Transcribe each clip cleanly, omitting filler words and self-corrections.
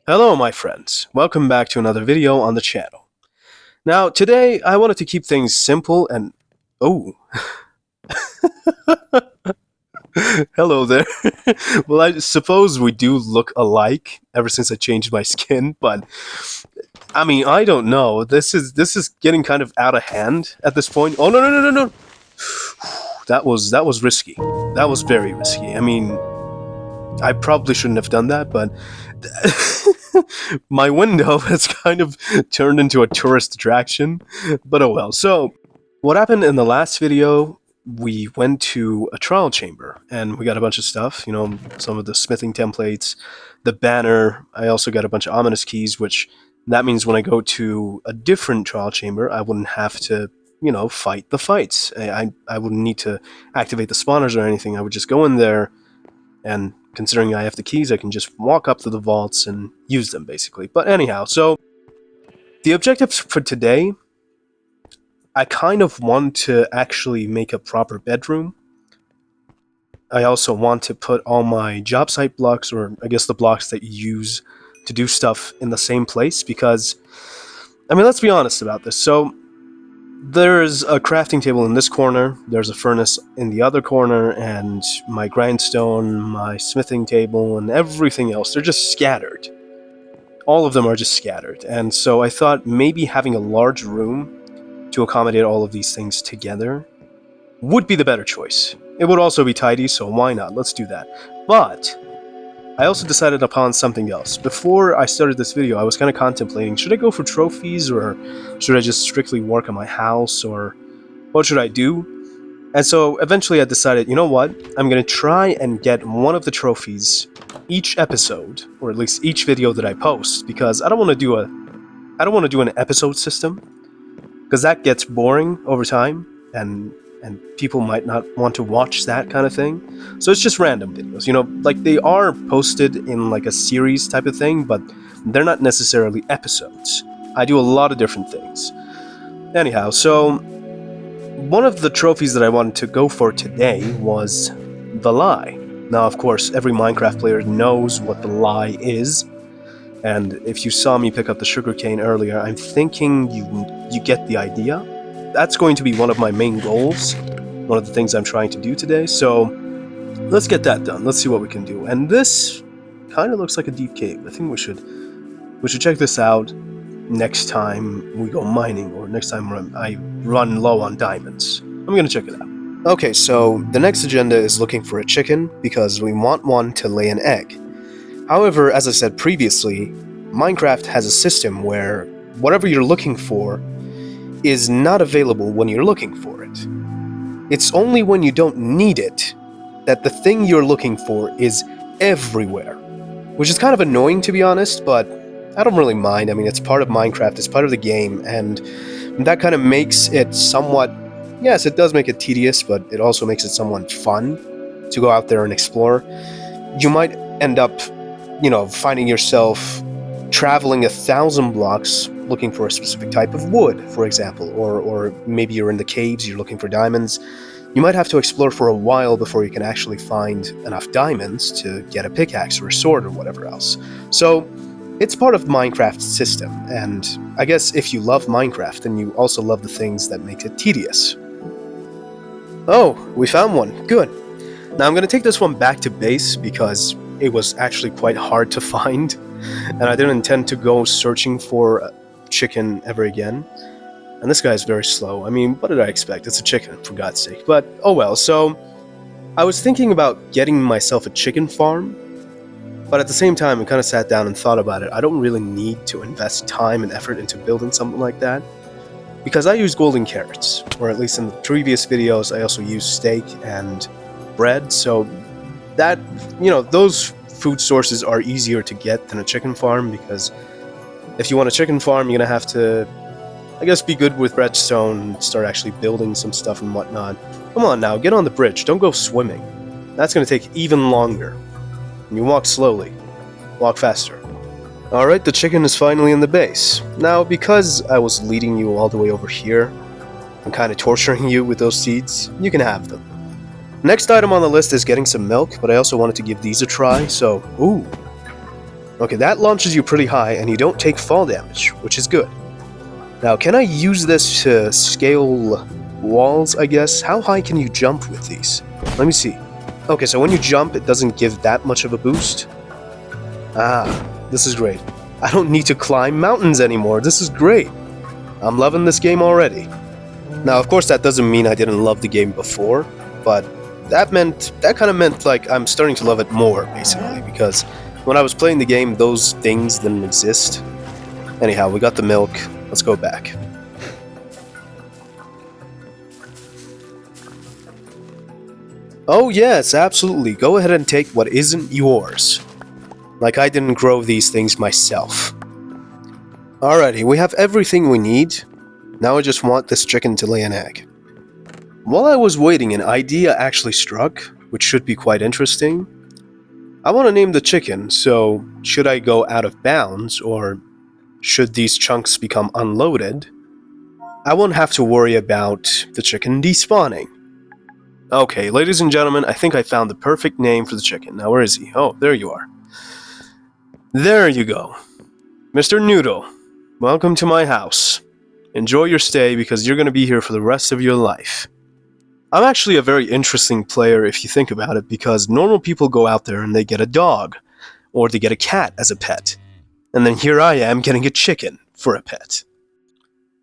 Hello my friends, welcome back to another video on the channel. Now today I wanted to keep things simple and... Oh, hello there. Well, I suppose we do look alike ever since I changed my skin, but I mean, I don't know. This is getting kind of out of hand at this point. Oh no no no no no. That was risky. That was very risky. I mean, I probably shouldn't have done that, but my window has kind of turned into a tourist attraction. But oh well. So, what happened in the last video, we went to a trial chamber and we got a bunch of stuff, some of the smithing templates, the banner. I also got a bunch of ominous keys, which that means when I go to a different trial chamber, I wouldn't have to, fight the fights. I wouldn't need to activate the spawners or anything. I would just go in there, and considering I have the keys, I can just walk up to the vaults and use them, basically. But anyhow, so the objectives for today, I kind of want to actually make a proper bedroom. I also want to put all my job site blocks, or I guess the blocks that you use to do stuff, in the same place, because, I mean, let's be honest about this. So, there's a crafting table in this corner, there's a furnace in the other corner, and my grindstone, my smithing table, and everything else, they're just scattered. All of them are just scattered, and so I thought maybe having a large room to accommodate all of these things together would be the better choice. It would also be tidy, so why not? Let's do that. But I also decided upon something else. Before I started this video, I was kind of contemplating, should I go for trophies, or should I just strictly work on my house, or what should I do? And so eventually I decided, you know what? I'm going to try and get one of the trophies each episode, or at least each video that I post, because I don't want to do an episode system, because that gets boring over time, and people might not want to watch that kind of thing. So it's just random videos, like they are posted in like a series type of thing, but they're not necessarily episodes. I do a lot of different things. Anyhow, so one of the trophies that I wanted to go for today was the lie. Now, of course, every Minecraft player knows what the lie is, and if you saw me pick up the sugarcane earlier, I'm thinking you get the idea. That's going to be one of my main goals, one of the things I'm trying to do today, so let's get that done. Let's see what we can do. And this kind of looks like a deep cave. I think we should check this out next time we go mining, or next time I run low on diamonds. I'm gonna check it out. Okay, so the next agenda is looking for a chicken, because we want one to lay an egg. However, as I said previously, Minecraft has a system where whatever you're looking for is not available when you're looking for it. It's only when you don't need it that the thing you're looking for is everywhere. Which is kind of annoying, to be honest, but I don't really mind. I mean, it's part of Minecraft, it's part of the game, and that kind of makes it somewhat... Yes, it does make it tedious, but it also makes it somewhat fun to go out there and explore. You might end up, finding yourself traveling 1,000 blocks looking for a specific type of wood, for example, or maybe you're in the caves, you're looking for diamonds. You might have to explore for a while before you can actually find enough diamonds to get a pickaxe or a sword or whatever else. So it's part of Minecraft's system, and I guess if you love Minecraft, then you also love the things that make it tedious. Oh, we found one. Good. Now I'm going to take this one back to base, because it was actually quite hard to find, and I didn't intend to go searching for a chicken ever again. And this guy is very slow. I mean, what did I expect? It's a chicken, for God's sake. But, oh well. So, I was thinking about getting myself a chicken farm, but at the same time, I kind of sat down and thought about it. I don't really need to invest time and effort into building something like that, because I use golden carrots, or at least in the previous videos, I also used steak and bread, so that, those food sources are easier to get than a chicken farm, because if you want a chicken farm, you're gonna have to, I guess, be good with redstone and start actually building some stuff and whatnot. Come on now, get on the bridge, don't go swimming. That's gonna take even longer. And you walk slowly. Walk faster. Alright, the chicken is finally in the base. Now, because I was leading you all the way over here, and kind of torturing you with those seeds, you can have them. Next item on the list is getting some milk, but I also wanted to give these a try, so... Ooh! Okay, that launches you pretty high, and you don't take fall damage, which is good. Now, can I use this to scale walls, I guess? How high can you jump with these? Let me see. Okay, so when you jump, it doesn't give that much of a boost. Ah, this is great. I don't need to climb mountains anymore. This is great. I'm loving this game already. Now, of course, that doesn't mean I didn't love the game before, but that kind of meant like I'm starting to love it more, basically, because when I was playing the game, those things didn't exist. Anyhow, we got the milk. Let's go back. Oh yes, absolutely. Go ahead and take what isn't yours. Like I didn't grow these things myself. Alrighty, we have everything we need. Now I just want this chicken to lay an egg. While I was waiting, an idea actually struck, which should be quite interesting. I want to name the chicken, so should I go out of bounds, or should these chunks become unloaded, I won't have to worry about the chicken despawning. Okay, ladies and gentlemen, I think I found the perfect name for the chicken. Now, where is he? Oh, there you are. There you go. Mr. Noodle, welcome to my house. Enjoy your stay because you're going to be here for the rest of your life. I'm actually a very interesting player if you think about it, because normal people go out there and they get a dog, or they get a cat as a pet. And then here I am getting a chicken for a pet.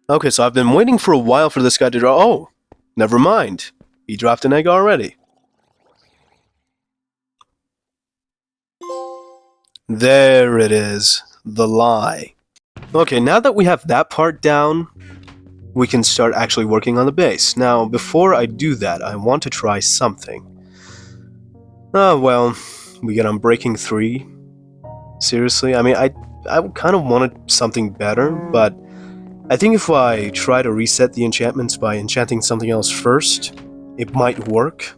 Okay, so I've been waiting for a while for this guy to draw. Oh, never mind. He dropped an egg already. There it is. The lie. Okay, now that we have that part down, we can start actually working on the base. Now, before I do that, I want to try something. Oh, well, we get on Breaking 3. Seriously? I mean, I kind of wanted something better, but I think if I try to reset the enchantments by enchanting something else first, it might work.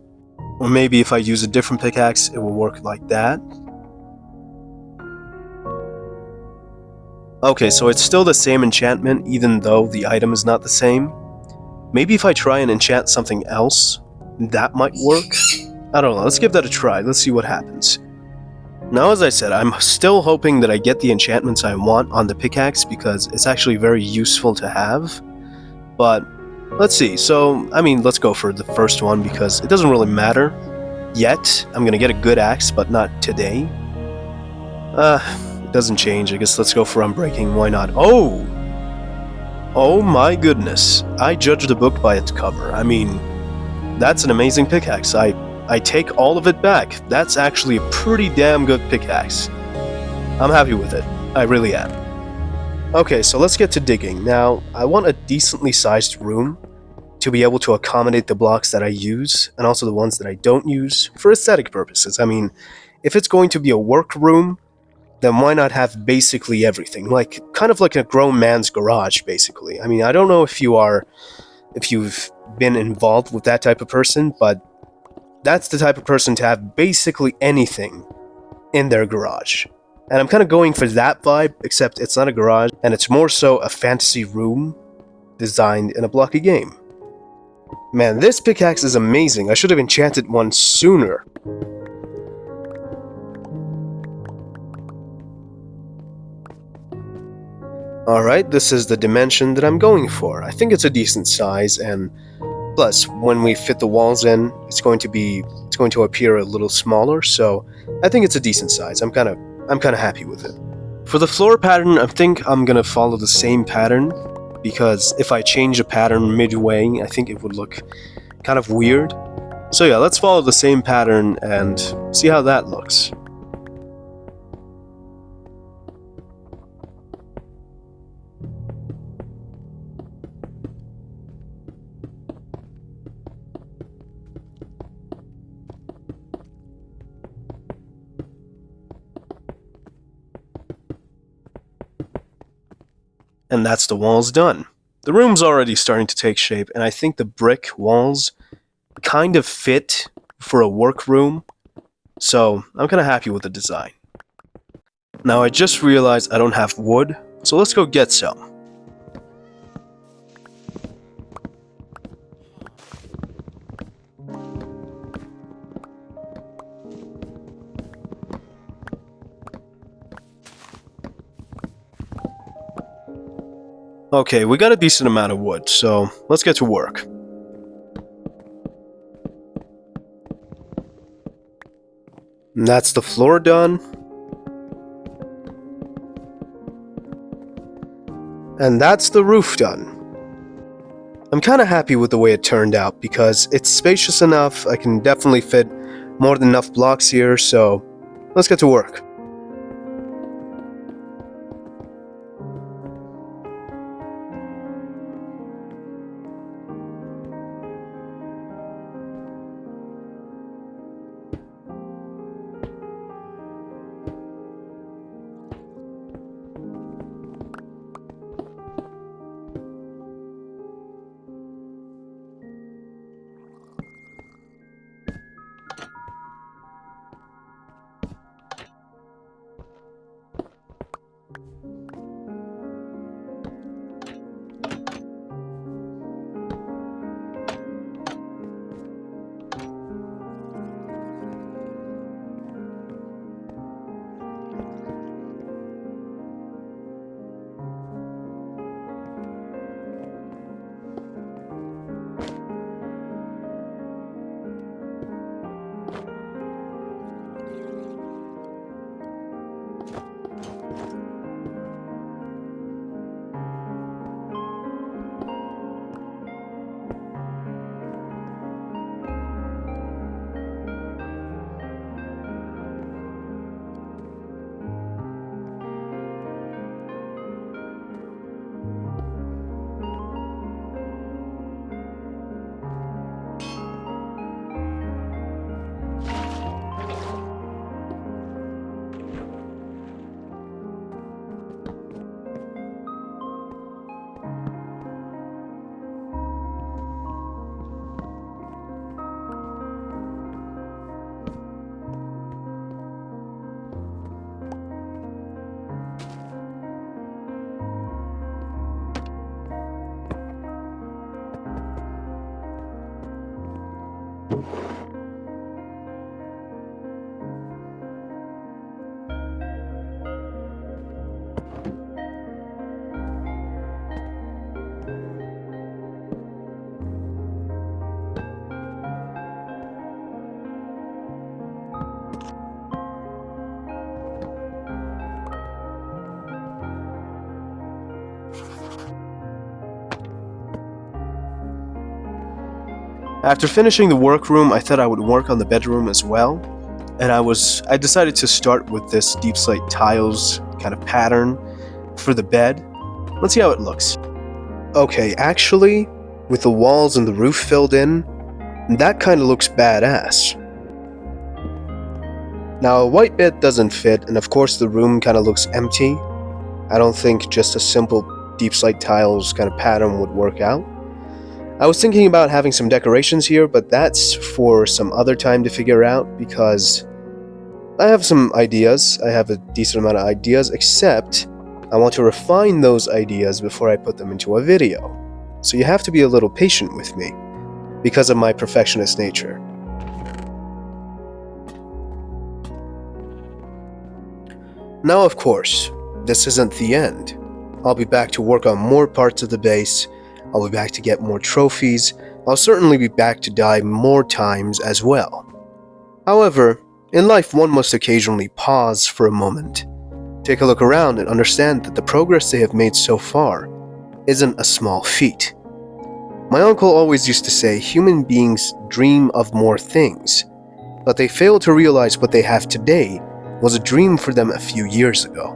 Or maybe if I use a different pickaxe, it will work like that. Okay, so it's still the same enchantment, even though the item is not the same. Maybe if I try and enchant something else, that might work. I don't know, let's give that a try, let's see what happens. Now, as I said, I'm still hoping that I get the enchantments I want on the pickaxe, because it's actually very useful to have. But, let's see, so, I mean, let's go for the first one, because it doesn't really matter yet. I'm gonna get a good axe, but not today. It doesn't change, I guess let's go for Unbreaking, why not? Oh! Oh my goodness, I judged a book by its cover. I mean, that's an amazing pickaxe. I take all of it back. That's actually a pretty damn good pickaxe. I'm happy with it. I really am. Okay, so let's get to digging. Now, I want a decently sized room to be able to accommodate the blocks that I use, and also the ones that I don't use, for aesthetic purposes. I mean, if it's going to be a work room, then why not have basically everything? Like, kind of like a grown man's garage, basically. I mean, I don't know if you've been involved with that type of person, but that's the type of person to have basically anything in their garage. And I'm kind of going for that vibe, except it's not a garage, and it's more so a fantasy room designed in a blocky game. Man, this pickaxe is amazing. I should have enchanted one sooner. Alright, this is the dimension that I'm going for. I think it's a decent size, and plus, when we fit the walls in, it's going to appear a little smaller, so I think it's a decent size. I'm kind of happy with it. For the floor pattern, I think I'm gonna follow the same pattern, because if I change a pattern midway, I think it would look kind of weird. So yeah, let's follow the same pattern and see how that looks. And that's the walls done. The room's already starting to take shape, and I think the brick walls kind of fit for a workroom, so I'm kind of happy with the design. Now I just realized I don't have wood, so let's go get some. Okay, we got a decent amount of wood, so let's get to work. And that's the floor done. And that's the roof done. I'm kind of happy with the way it turned out because it's spacious enough. I can definitely fit more than enough blocks here, so let's get to work. After finishing the workroom, I thought I would work on the bedroom as well, and I decided to start with this deep slate tiles kind of pattern for the bed. Let's see how it looks. Okay, actually, with the walls and the roof filled in, that kind of looks badass. Now, a white bed doesn't fit, and of course the room kind of looks empty. I don't think just a simple deep slate tiles kind of pattern would work out. I was thinking about having some decorations here, but that's for some other time to figure out because I have some ideas. I have a decent amount of ideas, except I want to refine those ideas before I put them into a video. So you have to be a little patient with me because of my perfectionist nature. Now, of course, this isn't the end. I'll be back to work on more parts of the base. I'll be back to get more trophies. I'll certainly be back to die more times as well. However, in life one must occasionally pause for a moment, take a look around and understand that the progress they have made so far isn't a small feat. My uncle always used to say human beings dream of more things, but they fail to realize what they have today was a dream for them a few years ago.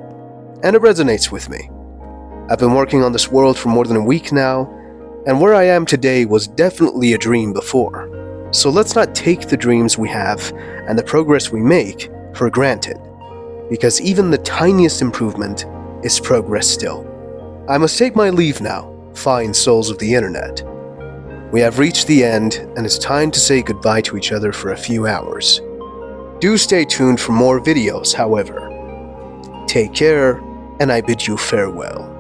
And it resonates with me. I've been working on this world for more than a week now, and where I am today was definitely a dream before. So let's not take the dreams we have and the progress we make for granted, because even the tiniest improvement is progress still. I must take my leave now, fine souls of the internet. We have reached the end, and it's time to say goodbye to each other for a few hours. Do stay tuned for more videos, however. Take care, and I bid you farewell.